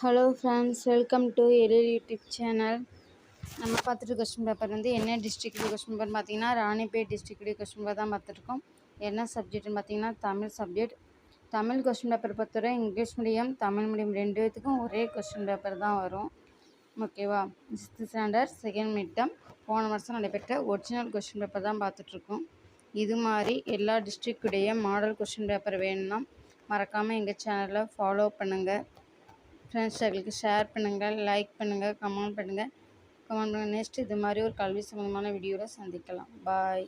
Hello friends, welcome to Ezhil YouTube channel. நம்ம பார்த்துட்டு question paper என்ன டிஸ்ட்ரிக்டு கொஸ்டின் பேப்பர் பார்த்தீங்கன்னா ராணிப்பேட் டிஸ்ட்ரிக்டு கொஸ்டின் பேப்பர் தான் பார்த்துருக்கோம். என்ன சப்ஜெக்ட்னு பார்த்தீங்கன்னா Tamil subject. Tamil question paper பொறுத்தவரை இங்கிலீஷ் மீடியம் தமிழ் மீடியம் ரெண்டு பேத்துக்கும் ஒரே கொஸ்டின் பேப்பர் தான் வரும். ஓகேவா? 6th ஸ்டாண்டர்ட் செகண்ட் மிட்டம் போன வருஷம் நடைபெற்ற ஒரிஜினல் கொஸ்டின் பேப்பர் தான் பார்த்துட்ருக்கோம். இது மாதிரி எல்லா டிஸ்ட்ரிக்டுடைய மாடல் கொஸ்டின் பேப்பர் வேணும்னா மறக்காமல் எங்கள் சேனலில் ஃபாலோ பண்ணுங்கள். ஃப்ரெண்ட்ஸ் சர்க்கிளுக்கு ஷேர் பண்ணுங்கள், லைக் பண்ணுங்கள், கமெண்ட் பண்ணுங்கள். நெக்ஸ்ட் இது மாதிரி ஒரு கல்வி சம்பந்தமான வீடியோவில் சந்திக்கலாம். பாய்.